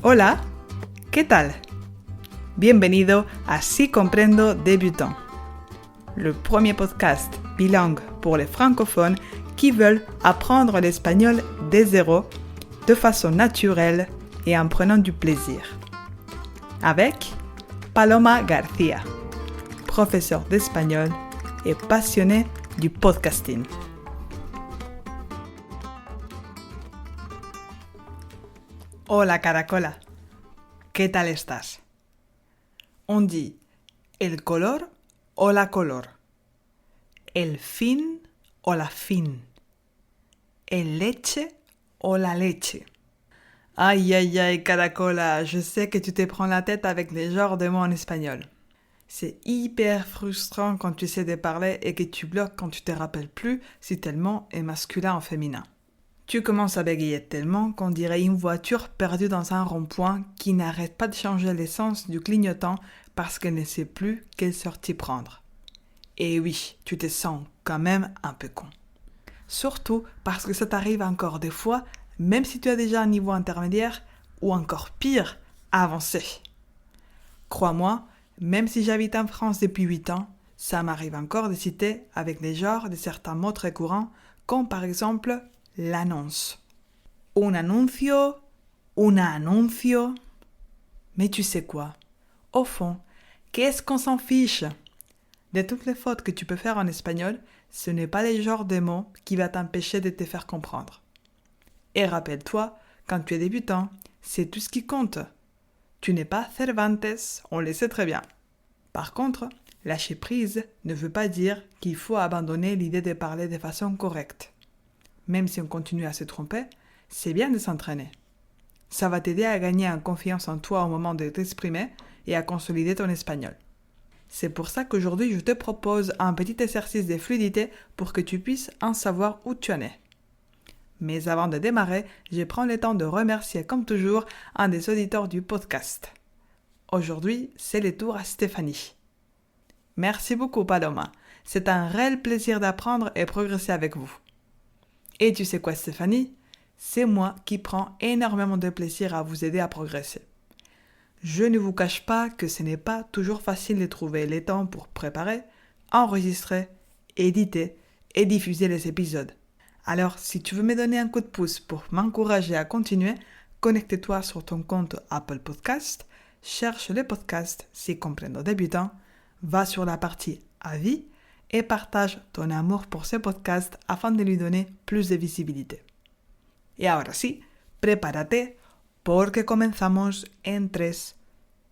Hola, ¿qué tal? Bienvenido a Si Comprendo Débutant, le premier podcast bilingue pour les francophones qui veulent apprendre l'espagnol dès zéro, de façon naturelle et en prenant du plaisir. Avec Paloma García, professeure d'espagnol et passionnée du podcasting. Hola Caracola, ¿qué tal estás? On dit el color o la color, el fin o la fin, el leche o la leche. Aïe aïe aïe Caracola, je sais que tu te prends la tête avec les genres de mots en espagnol. C'est hyper frustrant quand tu essaies de parler et que tu bloques quand tu te rappelles plus si tel mot est masculin ou féminin. Tu commences à bégayer tellement qu'on dirait une voiture perdue dans un rond-point qui n'arrête pas de changer l'essence du clignotant parce qu'elle ne sait plus quelle sortie prendre. Et oui, tu te sens quand même un peu con. Surtout parce que ça t'arrive encore des fois, même si tu as déjà un niveau intermédiaire, ou encore pire, avancé. Crois-moi, même si j'habite en France depuis 8 ans, ça m'arrive encore de citer avec des genres de certains mots très courants, comme par exemple l'annonce. Un anuncio, una anuncio. Mais tu sais quoi? Au fond, qu'est-ce qu'on s'en fiche? De toutes les fautes que tu peux faire en espagnol, ce n'est pas le genre de mots qui va t'empêcher de te faire comprendre. Et rappelle-toi, quand tu es débutant, c'est tout ce qui compte. Tu n'es pas Cervantes, on le sait très bien. Par contre, lâcher prise ne veut pas dire qu'il faut abandonner l'idée de parler de façon correcte. Même si on continue à se tromper, c'est bien de s'entraîner. Ça va t'aider à gagner en confiance en toi au moment de t'exprimer et à consolider ton espagnol. C'est pour ça qu'aujourd'hui, je te propose un petit exercice de fluidité pour que tu puisses en savoir où tu en es. Mais avant de démarrer, je prends le temps de remercier comme toujours un des auditeurs du podcast. Aujourd'hui, c'est le tour à Stéphanie. Merci beaucoup Paloma, c'est un réel plaisir d'apprendre et progresser avec vous. Et tu sais quoi Stéphanie? C'est moi qui prends énormément de plaisir à vous aider à progresser. Je ne vous cache pas que ce n'est pas toujours facile de trouver le temps pour préparer, enregistrer, éditer et diffuser les épisodes. Alors, si tu veux me donner un coup de pouce pour m'encourager à continuer, connecte-toi sur ton compte Apple Podcast, cherche le podcast Si Comprendo Débutant, va sur la partie Avis et partage ton amour pour ce podcast afin de lui donner plus de visibilité. Y ahora sí, prepárate porque comenzamos en 3,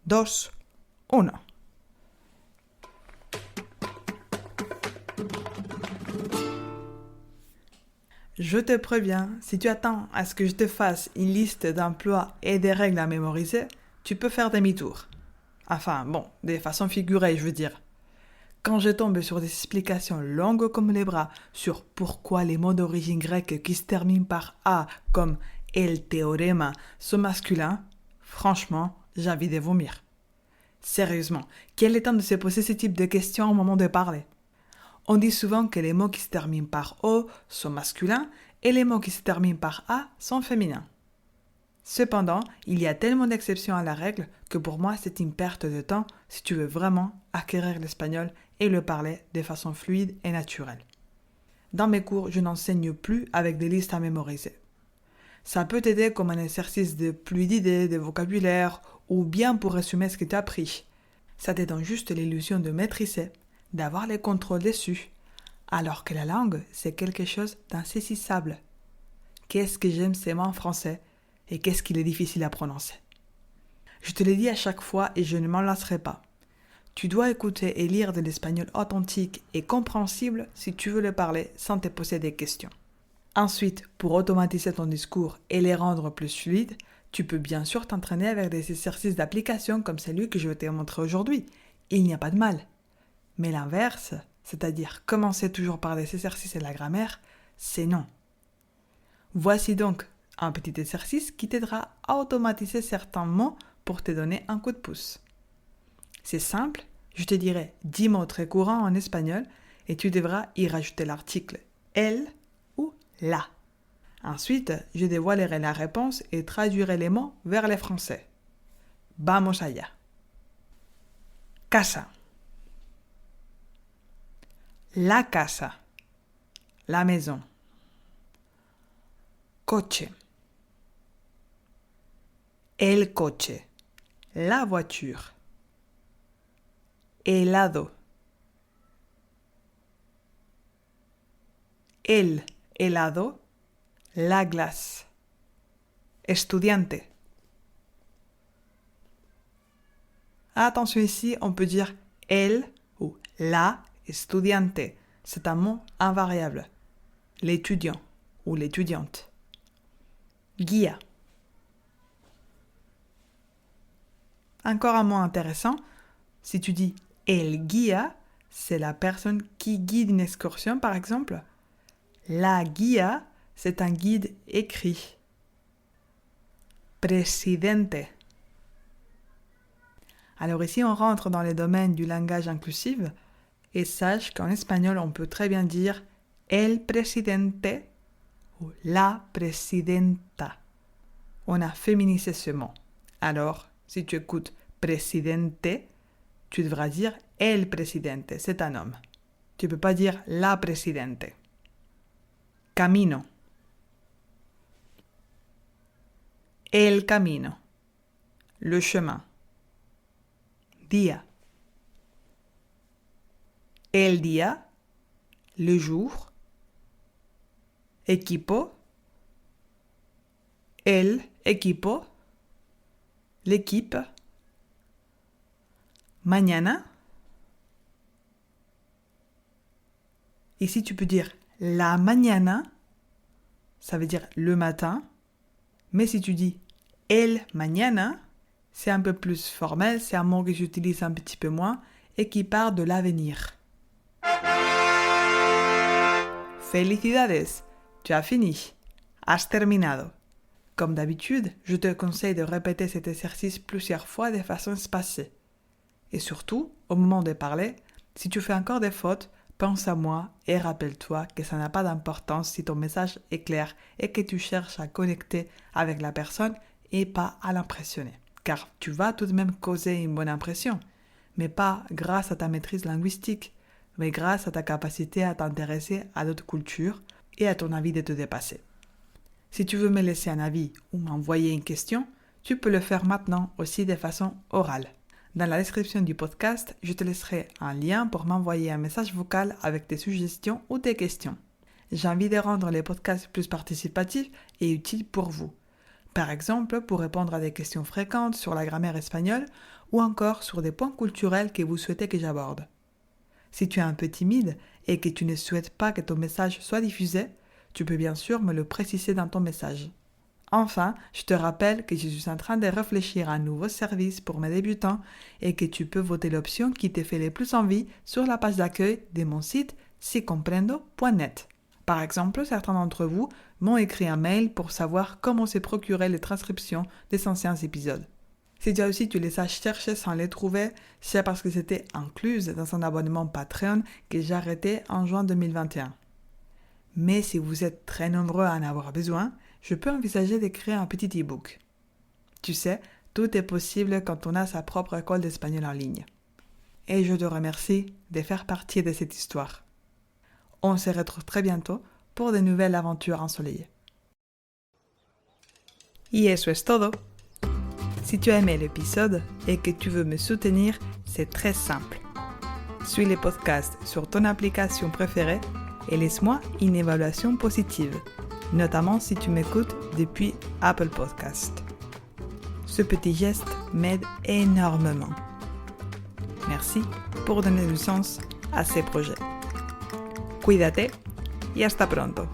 2, 1. Je te préviens, si tu attends à ce que je te fasse une liste d'emplois et des règles à mémoriser, tu peux faire demi-tour. Enfin, bon, de façon figurée, je veux dire. Quand je tombe sur des explications longues comme les bras sur pourquoi les mots d'origine grecque qui se terminent par A comme el théorème sont masculins, franchement, j'ai envie de vomir. Sérieusement, quel est le temps de se poser ce type de questions au moment de parler? On dit souvent que les mots qui se terminent par O sont masculins et les mots qui se terminent par A sont féminins. Cependant, il y a tellement d'exceptions à la règle que pour moi c'est une perte de temps si tu veux vraiment acquérir l'espagnol et le parler de façon fluide et naturelle. Dans mes cours, je n'enseigne plus avec des listes à mémoriser. Ça peut t'aider comme un exercice de pluie d'idées, de vocabulaire ou bien pour résumer ce que tu as appris. Ça te donne juste l'illusion de maîtriser, d'avoir le contrôle dessus, alors que la langue, c'est quelque chose d'insaisissable. Qu'est-ce que j'aime ces mots en français et qu'est-ce qu'il est difficile à prononcer. Je te le dis à chaque fois et je ne m'en lasserai pas. Tu dois écouter et lire de l'espagnol authentique et compréhensible si tu veux le parler sans te poser des questions. Ensuite, pour automatiser ton discours et les rendre plus fluides, tu peux bien sûr t'entraîner avec des exercices d'application comme celui que je vais te montrer aujourd'hui. Il n'y a pas de mal. Mais l'inverse, c'est-à-dire commencer toujours par des exercices et la grammaire, c'est non. Voici donc un petit exercice qui t'aidera à automatiser certains mots pour te donner un coup de pouce. C'est simple, je te dirai 10 mots très courants en espagnol et tu devras y rajouter l'article el ou la. Ensuite, je dévoilerai la réponse et traduirai les mots vers le français. Vamos allá. Casa. La casa. La maison. Coche. El coche. La voiture. Helado. El helado. La glace. Estudiante. Attention ici, on peut dire el ou la estudiante. C'est un mot invariable. L'étudiant ou l'étudiante. Guía. Encore un mot intéressant. Si tu dis el guía, c'est la personne qui guide une excursion par exemple. La guía, c'est un guide écrit. Presidente. Alors ici, on rentre dans les domaines du langage inclusif et sache qu'en espagnol, on peut très bien dire el presidente ou la presidenta. On a féminisé ce mot. Alors, si tu écoutes presidente, tu devras dire el presidente, c'est un homme. Tu ne peux pas dire la presidente. Camino. El camino. Le chemin. Día. El día. Le jour. Equipo. El equipo. L'équipe. Mañana. Ici, tu peux dire la mañana, ça veut dire le matin. Mais si tu dis el mañana, c'est un peu plus formel, c'est un mot que j'utilise un petit peu moins et qui part de l'avenir. Felicidades, tu as fini. Has terminado. Comme d'habitude, je te conseille de répéter cet exercice plusieurs fois de façon espacée. Et surtout, au moment de parler, si tu fais encore des fautes, pense à moi et rappelle-toi que ça n'a pas d'importance si ton message est clair et que tu cherches à connecter avec la personne et pas à l'impressionner. Car tu vas tout de même causer une bonne impression, mais pas grâce à ta maîtrise linguistique, mais grâce à ta capacité à t'intéresser à d'autres cultures et à ton envie de te dépasser. Si tu veux me laisser un avis ou m'envoyer une question, tu peux le faire maintenant aussi de façon orale. Dans la description du podcast, je te laisserai un lien pour m'envoyer un message vocal avec tes suggestions ou tes questions. J'ai envie de rendre les podcasts plus participatifs et utiles pour vous. Par exemple, pour répondre à des questions fréquentes sur la grammaire espagnole ou encore sur des points culturels que vous souhaitez que j'aborde. Si tu es un peu timide et que tu ne souhaites pas que ton message soit diffusé, tu peux bien sûr me le préciser dans ton message. Enfin, je te rappelle que je suis en train de réfléchir à un nouveau service pour mes débutants et que tu peux voter l'option qui te fait le plus envie sur la page d'accueil de mon site sicomprendo.net. Par exemple, certains d'entre vous m'ont écrit un mail pour savoir comment se procurer les transcriptions des anciens épisodes. Si toi aussi tu les as cherchés sans les trouver, c'est parce que c'était inclus dans un abonnement Patreon que j'ai arrêté en juin 2021. Mais si vous êtes très nombreux à en avoir besoin, je peux envisager d'écrire un petit e-book. Tu sais, tout est possible quand on a sa propre école d'espagnol en ligne. Et je te remercie de faire partie de cette histoire. On se retrouve très bientôt pour de nouvelles aventures ensoleillées. Y eso es todo. Si tu as aimé l'épisode et que tu veux me soutenir, c'est très simple. Suis les podcasts sur ton application préférée et laisse-moi une évaluation positive, notamment si tu m'écoutes depuis Apple Podcast. Ce petit geste m'aide énormément. Merci pour donner du sens à ces projets. Cuídate y hasta pronto.